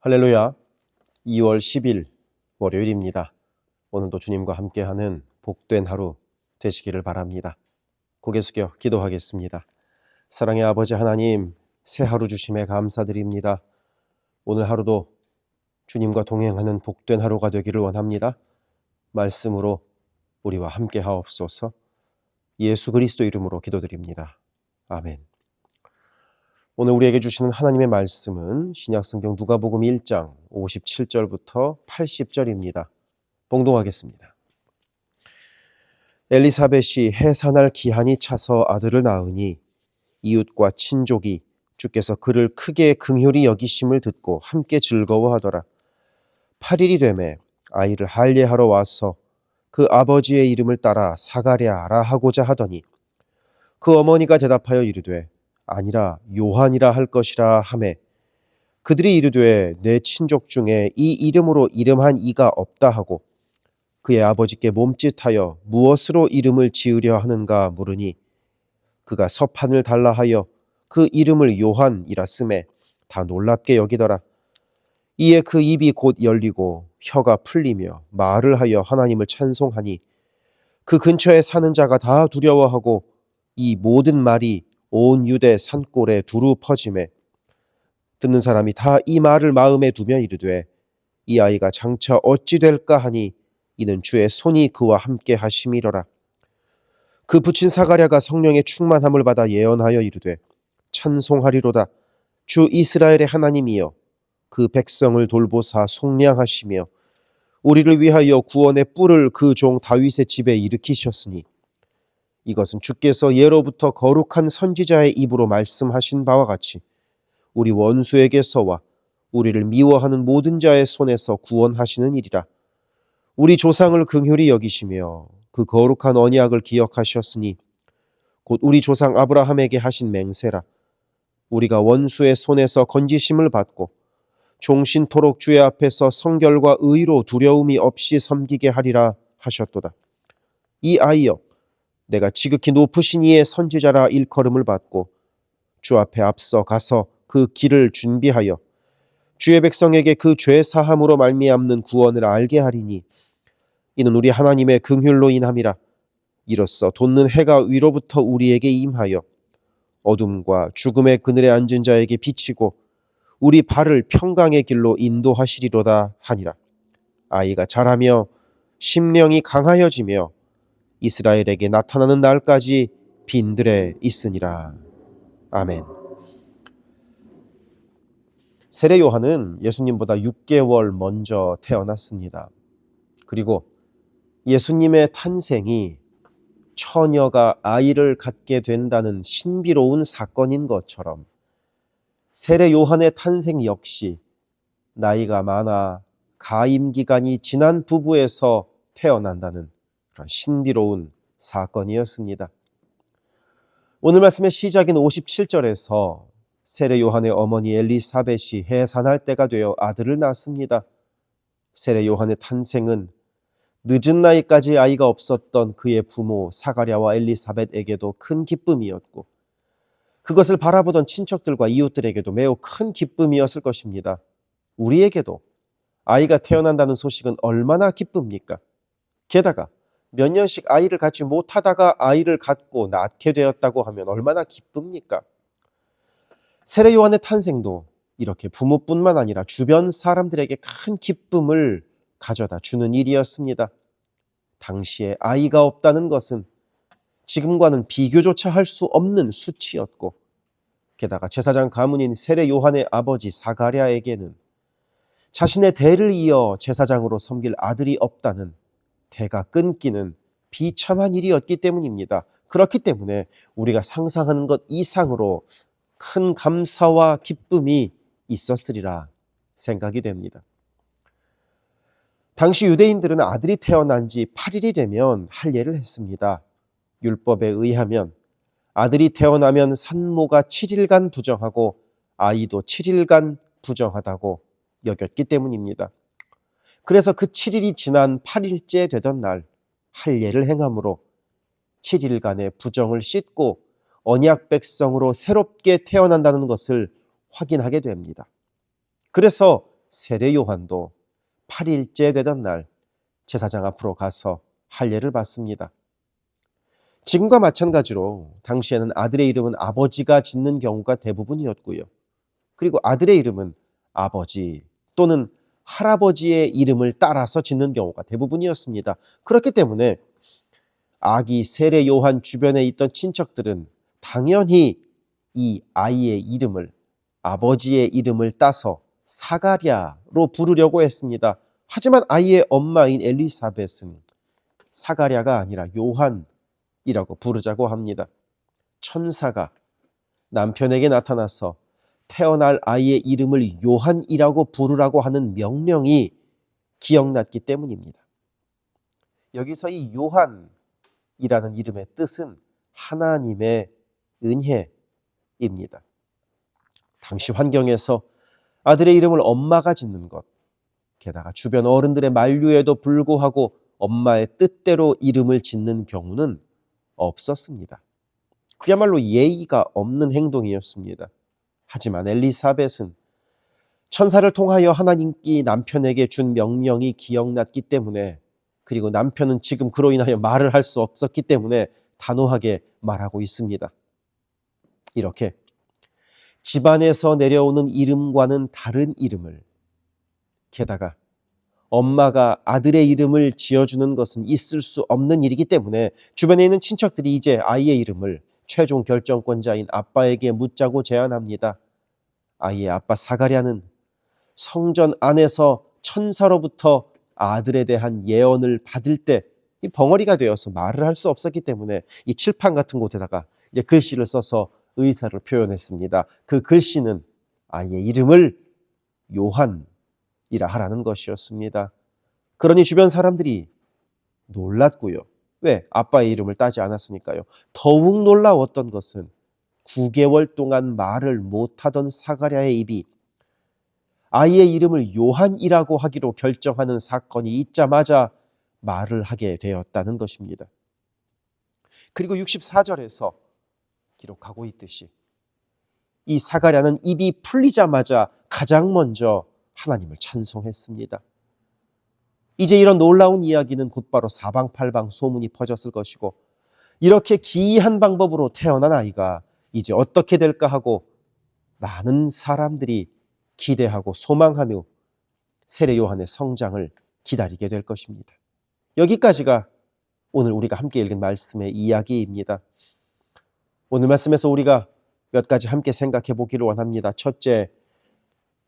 할렐루야. 2월 10일 월요일입니다. 오늘도 주님과 함께하는 복된 하루 되시기를 바랍니다. 고개 숙여 기도하겠습니다. 사랑의 아버지 하나님, 새 하루 주심에 감사드립니다. 오늘 하루도 주님과 동행하는 복된 하루가 되기를 원합니다. 말씀으로 우리와 함께 하옵소서. 예수 그리스도 이름으로 기도드립니다. 아멘. 오늘 우리에게 주시는 하나님의 말씀은 신약성경 누가복음 1장 57절부터 80절입니다. 봉독하겠습니다. 엘리사벳이 해산할 기한이 차서 아들을 낳으니 이웃과 친족이 주께서 그를 크게 긍휼히 여기심을 듣고 함께 즐거워하더라. 8일이 되매 아이를 할례하러 와서 그 아버지의 이름을 따라 사가랴라 하고자 하더니 그 어머니가 대답하여 이르되 아니라 요한이라 할 것이라 하매 그들이 이르되 내 친족 중에 이 이름으로 이름한 이가 없다 하고 그의 아버지께 몸짓하여 무엇으로 이름을 지으려 하는가 물으니 그가 서판을 달라 하여 그 이름을 요한이라 쓰매 다 놀랍게 여기더라. 이에 그 입이 곧 열리고 혀가 풀리며 말을 하여 하나님을 찬송하니 그 근처에 사는 자가 다 두려워하고 이 모든 말이 온 유대 산골에 두루 퍼지매 듣는 사람이 다 이 말을 마음에 두며 이르되 이 아이가 장차 어찌 될까 하니 이는 주의 손이 그와 함께 하심이로라. 그 붙인 사가랴가 성령의 충만함을 받아 예언하여 이르되 찬송하리로다. 주 이스라엘의 하나님이여 그 백성을 돌보사 속량하시며 우리를 위하여 구원의 뿔을 그 종 다윗의 집에 일으키셨으니 이것은 주께서 예로부터 거룩한 선지자의 입으로 말씀하신 바와 같이 우리 원수에게서와 우리를 미워하는 모든 자의 손에서 구원하시는 일이라. 우리 조상을 긍휼히 여기시며 그 거룩한 언약을 기억하셨으니 곧 우리 조상 아브라함에게 하신 맹세라. 우리가 원수의 손에서 건지심을 받고 종신토록 주의 앞에서 성결과 의로 두려움이 없이 섬기게 하리라 하셨도다. 이 아이여 내가 지극히 높으신 이의 선지자라 일컬음을 받고 주 앞에 앞서 가서 그 길을 준비하여 주의 백성에게 그 죄 사함으로 말미암는 구원을 알게 하리니 이는 우리 하나님의 긍휼로 인함이라. 이로써 돋는 해가 위로부터 우리에게 임하여 어둠과 죽음의 그늘에 앉은 자에게 비치고 우리 발을 평강의 길로 인도하시리로다 하니라. 아이가 자라며 심령이 강하여지며 이스라엘에게 나타나는 날까지 빈들에 있으니라. 아멘. 세례 요한은 예수님보다 6개월 먼저 태어났습니다. 그리고 예수님의 탄생이 처녀가 아이를 갖게 된다는 신비로운 사건인 것처럼 세례 요한의 탄생 역시 나이가 많아 가임 기간이 지난 부부에서 태어난다는 그런 신비로운 사건이었습니다. 오늘 말씀의 시작인 57절에서 세례 요한의 어머니 엘리사벳이 해산할 때가 되어 아들을 낳습니다. 세례 요한의 탄생은 늦은 나이까지 아이가 없었던 그의 부모 사가랴와 엘리사벳에게도 큰 기쁨이었고 그것을 바라보던 친척들과 이웃들에게도 매우 큰 기쁨이었을 것입니다. 우리에게도 아이가 태어난다는 소식은 얼마나 기쁩니까? 게다가 몇 년씩 아이를 갖지 못하다가 아이를 갖고 낳게 되었다고 하면 얼마나 기쁩니까? 세례 요한의 탄생도 이렇게 부모뿐만 아니라 주변 사람들에게 큰 기쁨을 가져다 주는 일이었습니다. 당시에 아이가 없다는 것은 지금과는 비교조차 할 수 없는 수치였고 게다가 제사장 가문인 세례 요한의 아버지 사가랴에게는 자신의 대를 이어 제사장으로 섬길 아들이 없다는 대가 끊기는 비참한 일이었기 때문입니다. 그렇기 때문에 우리가 상상하는 것 이상으로 큰 감사와 기쁨이 있었으리라 생각이 됩니다. 당시 유대인들은 아들이 태어난 지 8일이 되면 할례를 했습니다. 율법에 의하면 아들이 태어나면 산모가 7일간 부정하고 아이도 7일간 부정하다고 여겼기 때문입니다. 그래서 그 7일이 지난 8일째 되던 날 할례를 행함으로 7일간의 부정을 씻고 언약 백성으로 새롭게 태어난다는 것을 확인하게 됩니다. 그래서 세례 요한도 8일째 되던 날 제사장 앞으로 가서 할례를 받습니다. 지금과 마찬가지로 당시에는 아들의 이름은 아버지가 짓는 경우가 대부분이었고요. 그리고 아들의 이름은 아버지 또는 할아버지의 이름을 따라서 짓는 경우가 대부분이었습니다. 그렇기 때문에 아기 세례 요한 주변에 있던 친척들은 당연히 이 아이의 이름을 아버지의 이름을 따서 사가랴로 부르려고 했습니다. 하지만 아이의 엄마인 엘리사벳은 사가랴가 아니라 요한이라고 부르자고 합니다. 천사가 남편에게 나타나서 태어날 아이의 이름을 요한이라고 부르라고 하는 명령이 기억났기 때문입니다. 여기서 이 요한이라는 이름의 뜻은 하나님의 은혜입니다. 당시 환경에서 아들의 이름을 엄마가 짓는 것, 게다가 주변 어른들의 만류에도 불구하고 엄마의 뜻대로 이름을 짓는 경우는 없었습니다. 그야말로 예의가 없는 행동이었습니다. 하지만 엘리사벳은 천사를 통하여 하나님께 남편에게 준 명령이 기억났기 때문에, 그리고 남편은 지금 그로 인하여 말을 할 수 없었기 때문에 단호하게 말하고 있습니다. 이렇게 집안에서 내려오는 이름과는 다른 이름을, 게다가 엄마가 아들의 이름을 지어주는 것은 있을 수 없는 일이기 때문에 주변에 있는 친척들이 이제 아이의 이름을 최종 결정권자인 아빠에게 묻자고 제안합니다. 아이의 아빠 사가랴는 성전 안에서 천사로부터 아들에 대한 예언을 받을 때 이 벙어리가 되어서 말을 할 수 없었기 때문에 이 칠판 같은 곳에다가 이제 글씨를 써서 의사를 표현했습니다. 그 글씨는 아이의 이름을 요한이라 하라는 것이었습니다. 그러니 주변 사람들이 놀랐고요. 왜? 아빠의 이름을 따지 않았으니까요. 더욱 놀라웠던 것은 9개월 동안 말을 못하던 사가랴의 입이 아이의 이름을 요한이라고 하기로 결정하는 사건이 있자마자 말을 하게 되었다는 것입니다. 그리고 64절에서 기록하고 있듯이 이 사가랴는 입이 풀리자마자 가장 먼저 하나님을 찬송했습니다. 이제 이런 놀라운 이야기는 곧바로 사방팔방 소문이 퍼졌을 것이고, 이렇게 기이한 방법으로 태어난 아이가 이제 어떻게 될까 하고 많은 사람들이 기대하고 소망하며 세례 요한의 성장을 기다리게 될 것입니다. 여기까지가 오늘 우리가 함께 읽은 말씀의 이야기입니다. 오늘 말씀에서 우리가 몇 가지 함께 생각해 보기를 원합니다. 첫째,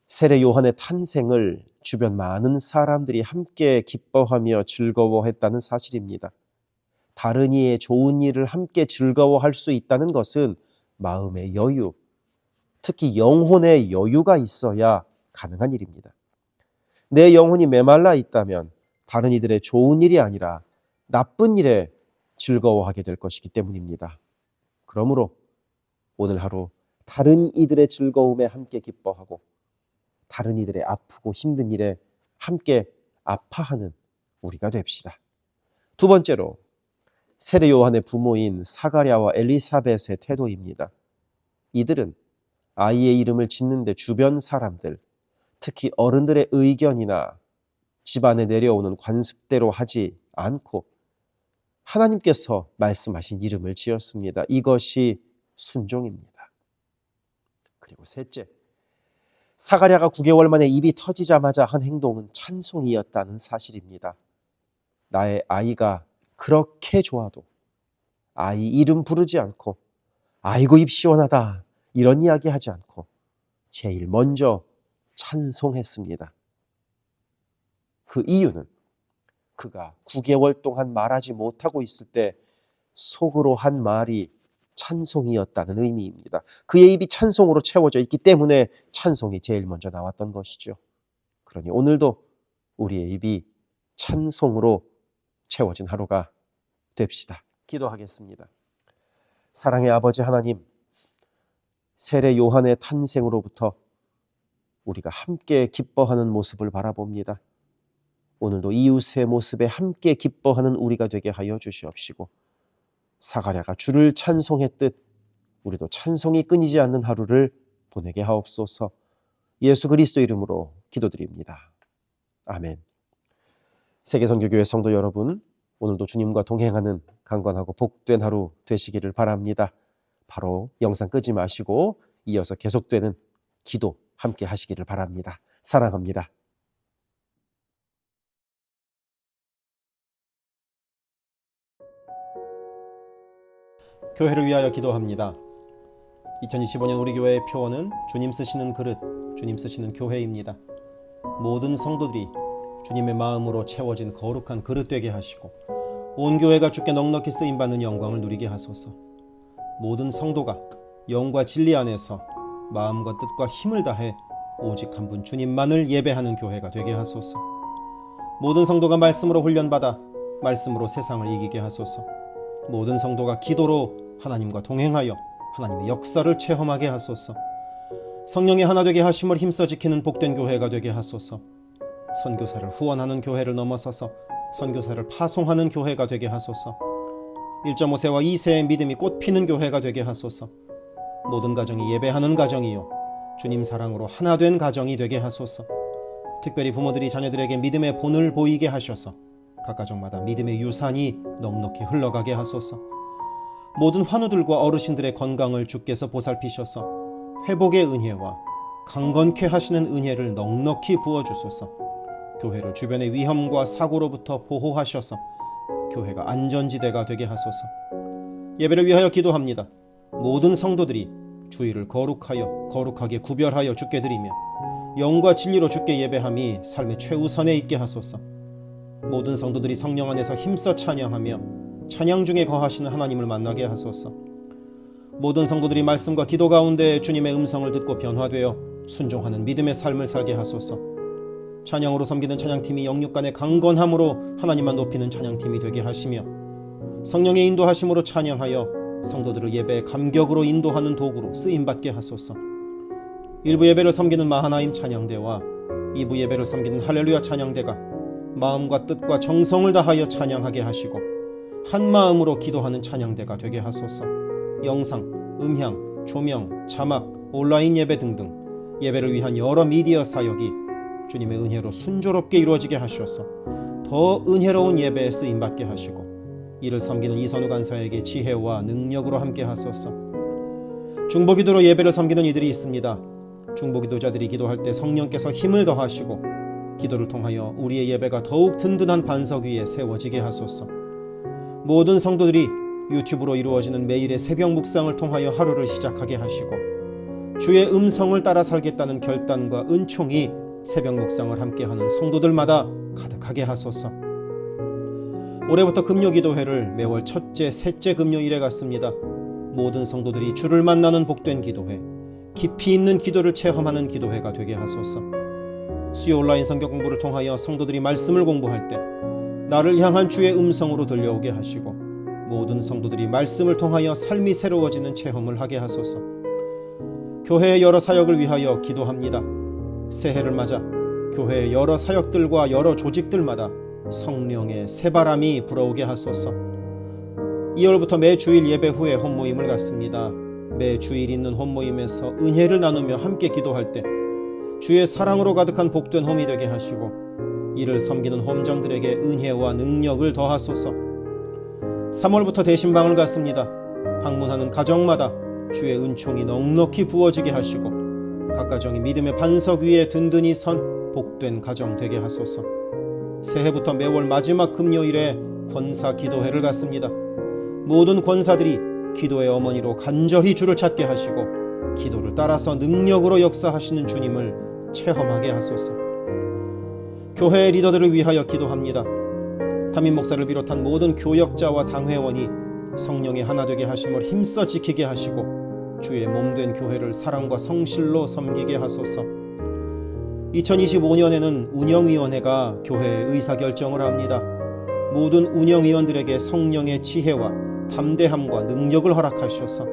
세례 요한의 탄생을 주변 많은 사람들이 함께 기뻐하며 즐거워했다는 사실입니다. 다른 이의 좋은 일을 함께 즐거워할 수 있다는 것은 마음의 여유, 특히 영혼의 여유가 있어야 가능한 일입니다. 내 영혼이 메말라 있다면 다른 이들의 좋은 일이 아니라 나쁜 일에 즐거워하게 될 것이기 때문입니다. 그러므로 오늘 하루 다른 이들의 즐거움에 함께 기뻐하고 다른 이들의 아프고 힘든 일에 함께 아파하는 우리가 됩시다. 두 번째로 세례 요한의 부모인 사가랴와 엘리사벳의 태도입니다. 이들은 아이의 이름을 짓는데 주변 사람들, 특히 어른들의 의견이나 집안에 내려오는 관습대로 하지 않고 하나님께서 말씀하신 이름을 지었습니다. 이것이 순종입니다. 그리고 셋째, 사가랴가 9개월 만에 입이 터지자마자 한 행동은 찬송이었다는 사실입니다. 나의 아이가 그렇게 좋아도 아이 이름 부르지 않고 아이고 입 시원하다 이런 이야기 하지 않고 제일 먼저 찬송했습니다. 그 이유는 그가 9개월 동안 말하지 못하고 있을 때 속으로 한 말이 찬송이었다는 의미입니다. 그의 입이 찬송으로 채워져 있기 때문에 찬송이 제일 먼저 나왔던 것이죠. 그러니 오늘도 우리의 입이 찬송으로 채워진 하루가 됩시다. 기도하겠습니다. 사랑의 아버지 하나님, 세례 요한의 탄생으로부터 우리가 함께 기뻐하는 모습을 바라봅니다. 오늘도 이웃의 모습에 함께 기뻐하는 우리가 되게 하여 주시옵시고, 사가랴가 주를 찬송했듯 우리도 찬송이 끊이지 않는 하루를 보내게 하옵소서. 예수 그리스도 이름으로 기도드립니다. 아멘. 세계선교교회 성도 여러분, 오늘도 주님과 동행하는 강건하고 복된 하루 되시기를 바랍니다. 바로 영상 끄지 마시고 이어서 계속되는 기도 함께 하시기를 바랍니다. 사랑합니다. 교회를 위하여 기도합니다. 2025년 우리 교회의 표어는 주님 쓰시는 그릇, 주님 쓰시는 교회입니다. 모든 성도들이 주님의 마음으로 채워진 거룩한 그릇 되게 하시고 온 교회가 주께 넉넉히 쓰임받는 영광을 누리게 하소서. 모든 성도가 영과 진리 안에서 마음과 뜻과 힘을 다해 오직 한 분 주님만을 예배하는 교회가 되게 하소서. 모든 성도가 말씀으로 훈련받아 말씀으로 세상을 이기게 하소서. 모든 성도가 기도로 하나님과 동행하여 하나님의 역사를 체험하게 하소서. 성령의 하나 되게 하심을 힘써 지키는 복된 교회가 되게 하소서. 선교사를 후원하는 교회를 넘어서서 선교사를 파송하는 교회가 되게 하소서. 1.5세와 2세의 믿음이 꽃피는 교회가 되게 하소서. 모든 가정이 예배하는 가정이요 주님 사랑으로 하나 된 가정이 되게 하소서. 특별히 부모들이 자녀들에게 믿음의 본을 보이게 하셔서 각 가정마다 믿음의 유산이 넉넉히 흘러가게 하소서. 모든 환우들과 어르신들의 건강을 주께서 보살피셔서 회복의 은혜와 강건케 하시는 은혜를 넉넉히 부어주소서. 교회를 주변의 위험과 사고로부터 보호하셔서 교회가 안전지대가 되게 하소서. 예배를 위하여 기도합니다. 모든 성도들이 주의를 거룩하게 구별하여 주께 드리며 영과 진리로 주께 예배함이 삶의 최우선에 있게 하소서. 모든 성도들이 성령 안에서 힘써 찬양하며 찬양 중에 거하시는 하나님을 만나게 하소서. 모든 성도들이 말씀과 기도 가운데 주님의 음성을 듣고 변화되어 순종하는 믿음의 삶을 살게 하소서. 찬양으로 섬기는 찬양팀이 영육간의 강건함으로 하나님만 높이는 찬양팀이 되게 하시며 성령의 인도하심으로 찬양하여 성도들을 예배의 감격으로 인도하는 도구로 쓰임받게 하소서. 1부 예배를 섬기는 마하나임 찬양대와 2부 예배를 섬기는 할렐루야 찬양대가 마음과 뜻과 정성을 다하여 찬양하게 하시고 한 마음으로 기도하는 찬양대가 되게 하소서. 영상, 음향, 조명, 자막, 온라인 예배 등등 예배를 위한 여러 미디어 사역이 주님의 은혜로 순조롭게 이루어지게 하셔서 더 은혜로운 예배에 쓰임받게 하시고 이를 섬기는 이선우 간사에게 지혜와 능력으로 함께 하소서. 중보기도로 예배를 섬기는 이들이 있습니다. 중보기도자들이 기도할 때 성령께서 힘을 더하시고 기도를 통하여 우리의 예배가 더욱 든든한 반석 위에 세워지게 하소서. 모든 성도들이 유튜브로 이루어지는 매일의 새벽 묵상을 통하여 하루를 시작하게 하시고 주의 음성을 따라 살겠다는 결단과 은총이 새벽 묵상을 함께하는 성도들마다 가득하게 하소서. 올해부터 금요기도회를 매월 첫째, 셋째 금요일에 갖습니다. 모든 성도들이 주를 만나는 복된 기도회, 깊이 있는 기도를 체험하는 기도회가 되게 하소서. 수요 온라인 성경 공부를 통하여 성도들이 말씀을 공부할 때 나를 향한 주의 음성으로 들려오게 하시고 모든 성도들이 말씀을 통하여 삶이 새로워지는 체험을 하게 하소서. 교회의 여러 사역을 위하여 기도합니다. 새해를 맞아 교회의 여러 사역들과 여러 조직들마다 성령의 새바람이 불어오게 하소서. 2월부터 매 주일 예배 후에 홈모임을 갖습니다. 매 주일 있는 홈모임에서 은혜를 나누며 함께 기도할 때 주의 사랑으로 가득한 복된 홈이 되게 하시고 이를 섬기는 홈장들에게 은혜와 능력을 더하소서. 3월부터 대신방을 갖습니다. 방문하는 가정마다 주의 은총이 넉넉히 부어지게 하시고 각 가정이 믿음의 반석 위에 든든히 선 복된 가정 되게 하소서. 새해부터 매월 마지막 금요일에 권사 기도회를 갖습니다. 모든 권사들이 기도의 어머니로 간절히 주를 찾게 하시고 기도를 따라서 능력으로 역사하시는 주님을 체험하게 하소서. 교회의 리더들을 위하여 기도합니다. 담임 목사를 비롯한 모든 교역자와 당회원이 성령의 하나 되게 하심을 힘써 지키게 하시고 주의 몸된 교회를 사랑과 성실로 섬기게 하소서. 2025년에는 운영위원회가 교회의 의사결정을 합니다. 모든 운영위원들에게 성령의 지혜와 담대함과 능력을 허락하셔서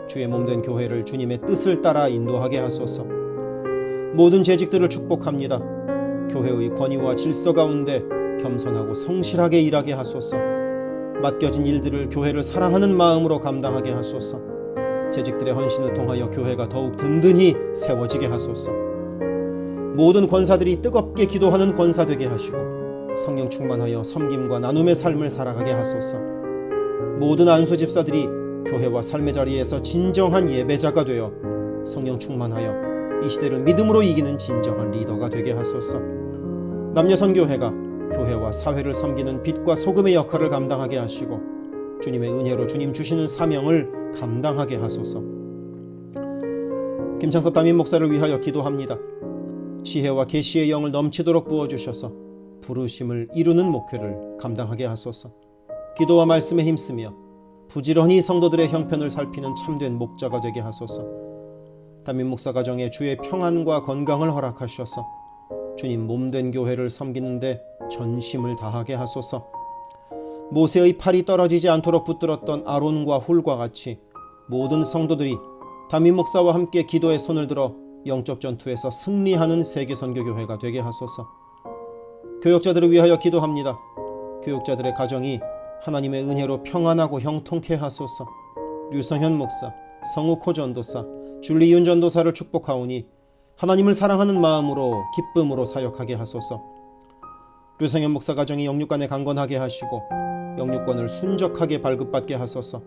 주의 몸된 교회를 주님의 뜻을 따라 인도하게 하소서. 모든 재직들을 축복합니다. 교회의 권위와 질서 가운데 겸손하고 성실하게 일하게 하소서. 맡겨진 일들을 교회를 사랑하는 마음으로 감당하게 하소서. 재직들의 헌신을 통하여 교회가 더욱 든든히 세워지게 하소서. 모든 권사들이 뜨겁게 기도하는 권사 되게 하시고 성령 충만하여 섬김과 나눔의 삶을 살아가게 하소서. 모든 안수 집사들이 교회와 삶의 자리에서 진정한 예배자가 되어 성령 충만하여 이 시대를 믿음으로 이기는 진정한 리더가 되게 하소서. 남녀선교회가 교회와 사회를 섬기는 빛과 소금의 역할을 감당하게 하시고 주님의 은혜로 주님 주시는 사명을 감당하게 하소서. 김창섭 담임 목사를 위하여 기도합니다. 지혜와 계시의 영을 넘치도록 부어주셔서 부르심을 이루는 목회를 감당하게 하소서. 기도와 말씀에 힘쓰며 부지런히 성도들의 형편을 살피는 참된 목자가 되게 하소서. 담임 목사 가정에 주의 평안과 건강을 허락하셔서 주님 몸된 교회를 섬기는데 전심을 다하게 하소서. 모세의 팔이 떨어지지 않도록 붙들었던 아론과 훌과 같이 모든 성도들이 담임 목사와 함께 기도의 손을 들어 영적 전투에서 승리하는 세계선교교회가 되게 하소서. 교역자들을 위하여 기도합니다. 교역자들의 가정이 하나님의 은혜로 평안하고 형통케 하소서. 류성현 목사, 성욱호 전도사, 줄리윤 전도사를 축복하오니 하나님을 사랑하는 마음으로 기쁨으로 사역하게 하소서. 류성현 목사 가정이 영육간에 강건하게 하시고 영육권을 순적하게 발급받게 하소서.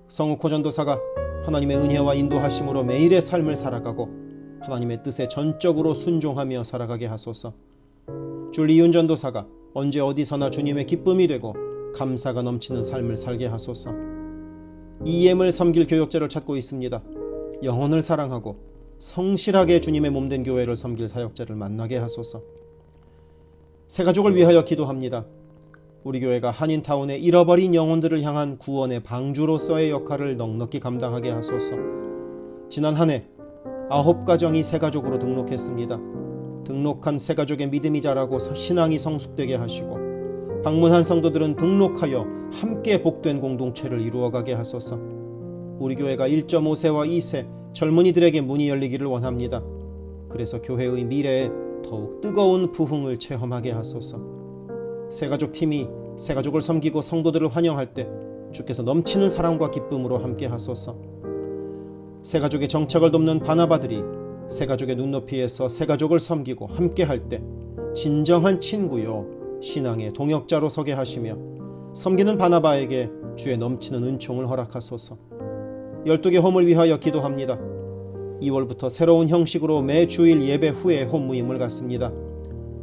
성욱호 전도사가 하나님의 은혜와 인도하심으로 매일의 삶을 살아가고 하나님의 뜻에 전적으로 순종하며 살아가게 하소서. 줄리윤 전도사가 언제 어디서나 주님의 기쁨이 되고 감사가 넘치는 삶을 살게 하소서. EM을 섬길 교역자를 찾고 있습니다. 영혼을 사랑하고 성실하게 주님의 몸된 교회를 섬길 사역자를 만나게 하소서. 새가족을 위하여 기도합니다. 우리 교회가 한인타운의 잃어버린 영혼들을 향한 구원의 방주로서의 역할을 넉넉히 감당하게 하소서. 지난 한 해 9가정이 새가족으로 등록했습니다. 등록한 새가족의 믿음이 자라고 신앙이 성숙되게 하시고 방문한 성도들은 등록하여 함께 복된 공동체를 이루어가게 하소서. 우리 교회가 1.5세와 2세 젊은이들에게 문이 열리기를 원합니다. 그래서 교회의 미래에 더욱 뜨거운 부흥을 체험하게 하소서. 새가족 팀이 새가족을 섬기고 성도들을 환영할 때 주께서 넘치는 사랑과 기쁨으로 함께 하소서. 새가족의 정착을 돕는 바나바들이 새가족의 눈높이에서 새가족을 섬기고 함께 할 때 진정한 친구요 신앙의 동역자로 서게 하시며 섬기는 바나바에게 주의 넘치는 은총을 허락하소서. 12개 홈을 위하여 기도합니다. 2월부터 새로운 형식으로 매 주일 예배 후에 홈 모임을 갖습니다.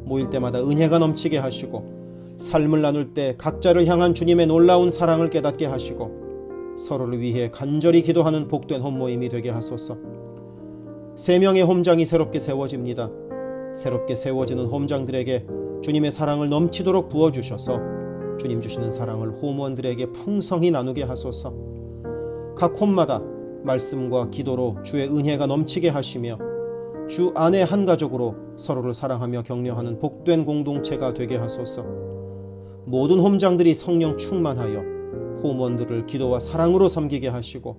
모일 때마다 은혜가 넘치게 하시고 삶을 나눌 때 각자를 향한 주님의 놀라운 사랑을 깨닫게 하시고 서로를 위해 간절히 기도하는 복된 홈 모임이 되게 하소서. 3명의 홈장이 새롭게 세워집니다. 새롭게 세워지는 홈장들에게 주님의 사랑을 넘치도록 부어주셔서 주님 주시는 사랑을 홈원들에게 풍성히 나누게 하소서. 각 홈마다 말씀과 기도로 주의 은혜가 넘치게 하시며 주 안에 한 가족으로 서로를 사랑하며 격려하는 복된 공동체가 되게 하소서. 모든 홈장들이 성령 충만하여 홈원들을 기도와 사랑으로 섬기게 하시고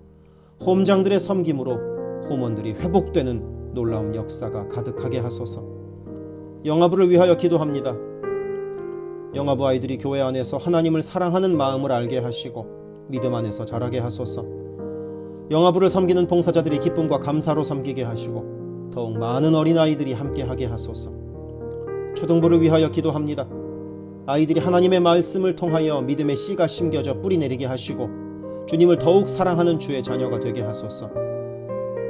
홈장들의 섬김으로 홈원들이 회복되는 놀라운 역사가 가득하게 하소서. 영아부를 위하여 기도합니다. 영아부 아이들이 교회 안에서 하나님을 사랑하는 마음을 알게 하시고 믿음 안에서 자라게 하소서. 영아부를 섬기는 봉사자들이 기쁨과 감사로 섬기게 하시고 더욱 많은 어린아이들이 함께하게 하소서. 초등부를 위하여 기도합니다. 아이들이 하나님의 말씀을 통하여 믿음의 씨가 심겨져 뿌리 내리게 하시고 주님을 더욱 사랑하는 주의 자녀가 되게 하소서.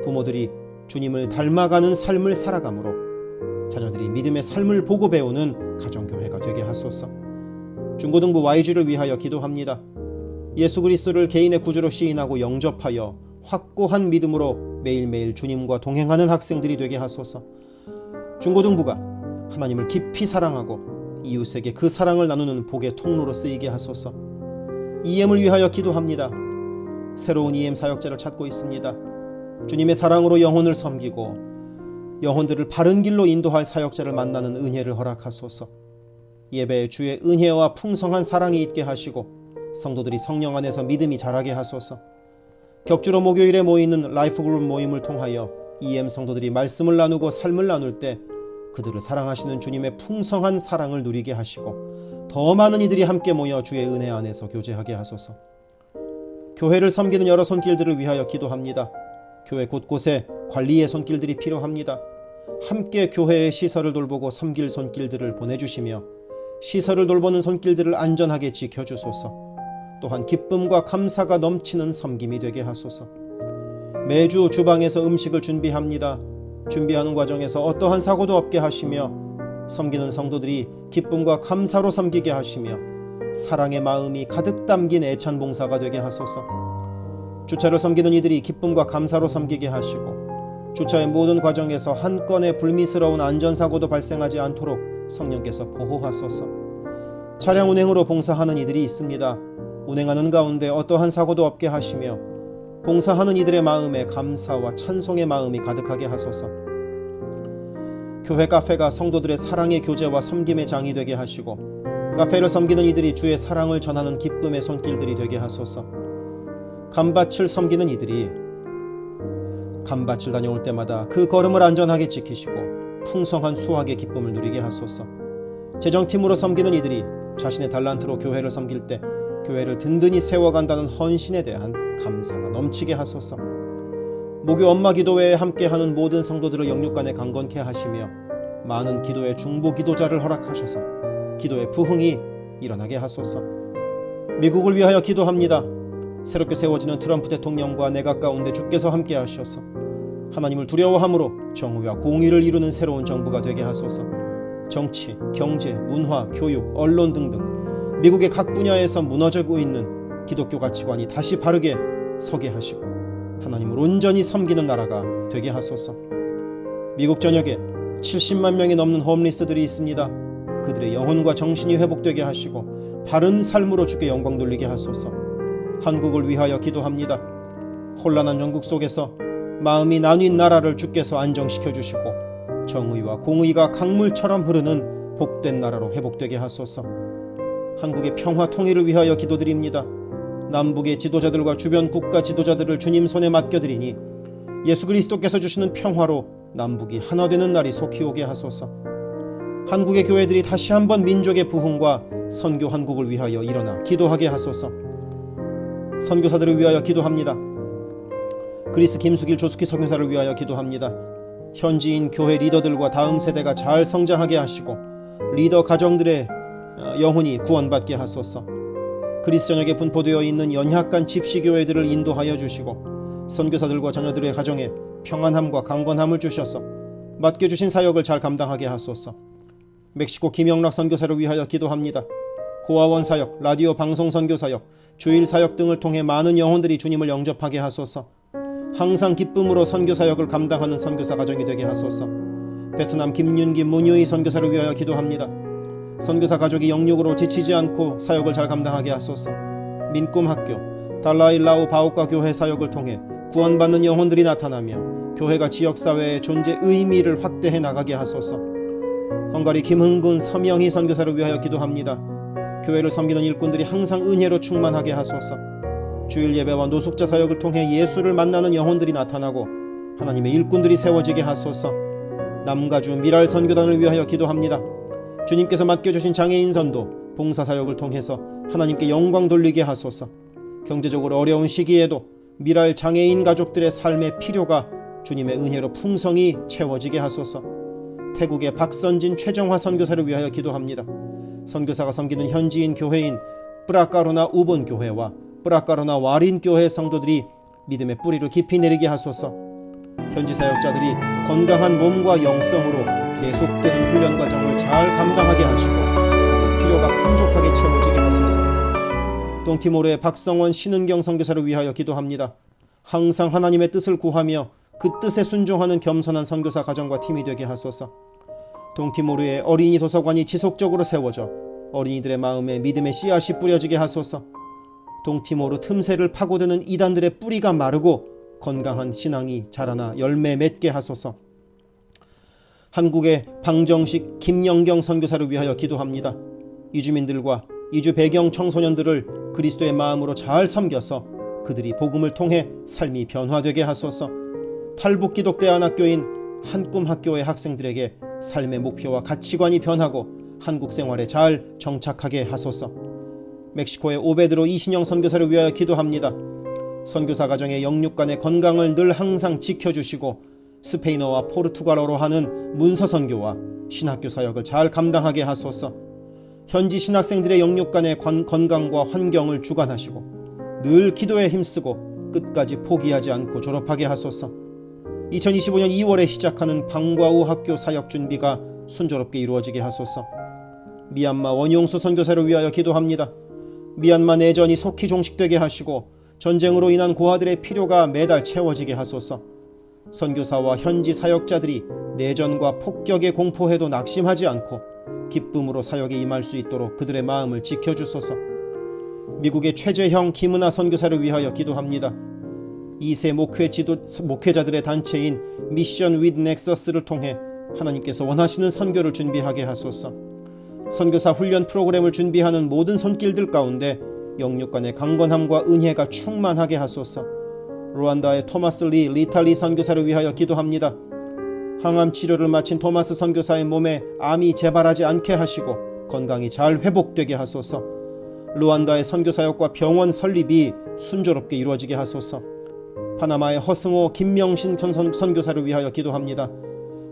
부모들이 주님을 닮아가는 삶을 살아가므로 자녀들이 믿음의 삶을 보고 배우는 가정교회가 되게 하소서. 중고등부 YG를 위하여 기도합니다. 예수 그리스도를 개인의 구주로 시인하고 영접하여 확고한 믿음으로 매일매일 주님과 동행하는 학생들이 되게 하소서. 중고등부가 하나님을 깊이 사랑하고 이웃에게 그 사랑을 나누는 복의 통로로 쓰이게 하소서. EM을 위하여 기도합니다. 새로운 EM 사역자를 찾고 있습니다. 주님의 사랑으로 영혼을 섬기고 영혼들을 바른 길로 인도할 사역자를 만나는 은혜를 허락하소서. 예배에 주의 은혜와 풍성한 사랑이 있게 하시고 성도들이 성령 안에서 믿음이 자라게 하소서. 격주로 목요일에 모이는 라이프그룹 모임을 통하여 EM 성도들이 말씀을 나누고 삶을 나눌 때 그들을 사랑하시는 주님의 풍성한 사랑을 누리게 하시고 더 많은 이들이 함께 모여 주의 은혜 안에서 교제하게 하소서. 교회를 섬기는 여러 손길들을 위하여 기도합니다. 교회 곳곳에 관리의 손길들이 필요합니다. 함께 교회의 시설을 돌보고 섬길 손길들을 보내주시며 시설을 돌보는 손길들을 안전하게 지켜주소서. 또한 기쁨과 감사가 넘치는 섬김이 되게 하소서. 매주 주방에서 음식을 준비합니다. 준비하는 과정에서 어떠한 사고도 없게 하시며 섬기는 성도들이 기쁨과 감사로 섬기게 하시며 사랑의 마음이 가득 담긴 애찬 봉사가 되게 하소서. 주차를 섬기는 이들이 기쁨과 감사로 섬기게 하시고 주차의 모든 과정에서 한 건의 불미스러운 안전사고도 발생하지 않도록 성령께서 보호하소서. 차량 운행으로 봉사하는 이들이 있습니다. 운행하는 가운데 어떠한 사고도 없게 하시며 봉사하는 이들의 마음에 감사와 찬송의 마음이 가득하게 하소서. 교회 카페가 성도들의 사랑의 교제와 섬김의 장이 되게 하시고 카페를 섬기는 이들이 주의 사랑을 전하는 기쁨의 손길들이 되게 하소서. 감밭을 섬기는 이들이 감밭을 다녀올 때마다 그 걸음을 안전하게 지키시고 풍성한 수확의 기쁨을 누리게 하소서. 재정팀으로 섬기는 이들이 자신의 달란트로 교회를 섬길 때 교회를 든든히 세워간다는 헌신에 대한 감사가 넘치게 하소서. 목요 엄마 기도회에 함께하는 모든 성도들을 영육간에 강건케 하시며 많은 기도의 중보 기도자를 허락하셔서 기도의 부흥이 일어나게 하소서. 미국을 위하여 기도합니다. 새롭게 세워지는 트럼프 대통령과 내각 가운데 주께서 함께 하셔서 하나님을 두려워함으로 정의와 공의를 이루는 새로운 정부가 되게 하소서. 정치, 경제, 문화, 교육, 언론 등등 미국의 각 분야에서 무너지고 있는 기독교 가치관이 다시 바르게 서게 하시고 하나님을 온전히 섬기는 나라가 되게 하소서. 미국 전역에 70만 명이 넘는 홈리스들이 있습니다. 그들의 영혼과 정신이 회복되게 하시고 바른 삶으로 주께 영광 돌리게 하소서. 한국을 위하여 기도합니다. 혼란한 전국 속에서 마음이 나뉜 나라를 주께서 안정시켜 주시고 정의와 공의가 강물처럼 흐르는 복된 나라로 회복되게 하소서. 한국의 평화 통일을 위하여 기도드립니다. 남북의 지도자들과 주변 국가 지도자들을 주님 손에 맡겨드리니 예수 그리스도께서 주시는 평화로 남북이 하나 되는 날이 속히 오게 하소서. 한국의 교회들이 다시 한번 민족의 부흥과 선교 한국을 위하여 일어나 기도하게 하소서. 선교사들을 위하여 기도합니다. 그리스 김수길 조숙희 선교사를 위하여 기도합니다. 현지인 교회 리더들과 다음 세대가 잘 성장하게 하시고 리더 가정들의 영혼이 구원받게 하소서. 그리스 전역에 분포되어 있는 연약한 집시교회들을 인도하여 주시고 선교사들과 자녀들의 가정에 평안함과 강건함을 주셔서 맡겨주신 사역을 잘 감당하게 하소서. 멕시코 김영락 선교사를 위하여 기도합니다. 고아원 사역, 라디오 방송 선교 사역, 주일 사역 등을 통해 많은 영혼들이 주님을 영접하게 하소서. 항상 기쁨으로 선교 사역을 감당하는 선교사 가정이 되게 하소서. 베트남 김윤기 문유희 선교사를 위하여 기도합니다. 선교사 가족이 영육으로 지치지 않고 사역을 잘 감당하게 하소서. 민꿈학교, 달라일라오 바오카 교회 사역을 통해 구원받는 영혼들이 나타나며 교회가 지역사회의 존재 의미를 확대해 나가게 하소서. 헝가리 김흥근 서명희 선교사를 위하여 기도합니다. 교회를 섬기는 일꾼들이 항상 은혜로 충만하게 하소서. 주일 예배와 노숙자 사역을 통해 예수를 만나는 영혼들이 나타나고 하나님의 일꾼들이 세워지게 하소서. 남가주 미랄 선교단을 위하여 기도합니다. 주님께서 맡겨주신 장애인 선도, 봉사사역을 통해서 하나님께 영광 돌리게 하소서. 경제적으로 어려운 시기에도 미랄 장애인 가족들의 삶의 필요가 주님의 은혜로 풍성히 채워지게 하소서. 태국의 박선진 최정화 선교사를 위하여 기도합니다. 선교사가 섬기는 현지인 교회인 뿌라까루나 우본 교회와 뿌라까루나 와린 교회 성도들이 믿음의 뿌리를 깊이 내리게 하소서. 현지 사역자들이 건강한 몸과 영성으로 계속되는 훈련 과정을 잘 감당하게 하시고 그들의 필요가 풍족하게 채워지게 하소서. 동티모르의 박성원 신은경 선교사를 위하여 기도합니다. 항상 하나님의 뜻을 구하며 그 뜻에 순종하는 겸손한 선교사 가정과 팀이 되게 하소서. 동티모르의 어린이 도서관이 지속적으로 세워져 어린이들의 마음에 믿음의 씨앗이 뿌려지게 하소서. 동티모르 틈새를 파고드는 이단들의 뿌리가 마르고 건강한 신앙이 자라나 열매 맺게 하소서. 한국의 방정식 김영경 선교사를 위하여 기도합니다. 이주민들과 이주 배경 청소년들을 그리스도의 마음으로 잘 섬겨서 그들이 복음을 통해 삶이 변화되게 하소서. 탈북기독대안학교인 한꿈학교의 학생들에게 삶의 목표와 가치관이 변하고 한국 생활에 잘 정착하게 하소서. 멕시코의 오베드로 이신영 선교사를 위하여 기도합니다. 선교사 가정의 영육간의 건강을 늘 항상 지켜주시고 스페인어와 포르투갈어로 하는 문서 선교와 신학교 사역을 잘 감당하게 하소서. 현지 신학생들의 영육 간의 건강과 환경을 주관하시고 늘 기도에 힘쓰고 끝까지 포기하지 않고 졸업하게 하소서. 2025년 2월에 시작하는 방과 후 학교 사역 준비가 순조롭게 이루어지게 하소서. 미얀마 원용수 선교사를 위하여 기도합니다. 미얀마 내전이 속히 종식되게 하시고 전쟁으로 인한 고아들의 필요가 매달 채워지게 하소서. 선교사와 현지 사역자들이 내전과 폭격의 공포에도 낙심하지 않고 기쁨으로 사역에 임할 수 있도록 그들의 마음을 지켜주소서. 미국의 최재형 김은하 선교사를 위하여 기도합니다. 2세 목회자들의 단체인 미션 윗 넥서스를 통해 하나님께서 원하시는 선교를 준비하게 하소서. 선교사 훈련 프로그램을 준비하는 모든 손길들 가운데 영육 간의 강건함과 은혜가 충만하게 하소서. 루안다의 토마스 리탈리 선교사를 위하여 기도합니다. 항암 치료를 마친 토마스 선교사의 몸에 암이 재발하지 않게 하시고 건강이 잘 회복되게 하소서. 루안다의 선교사역과 병원 설립이 순조롭게 이루어지게 하소서. 파나마의 허승호 김명신 선교사를 위하여 기도합니다.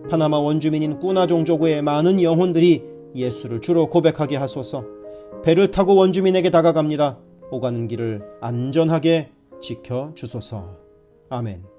파나마 원주민인 꾸나 종족의 많은 영혼들이 예수를 주로 고백하게 하소서. 배를 타고 원주민에게 다가갑니다. 오가는 길을 안전하게 지켜주소서. 아멘.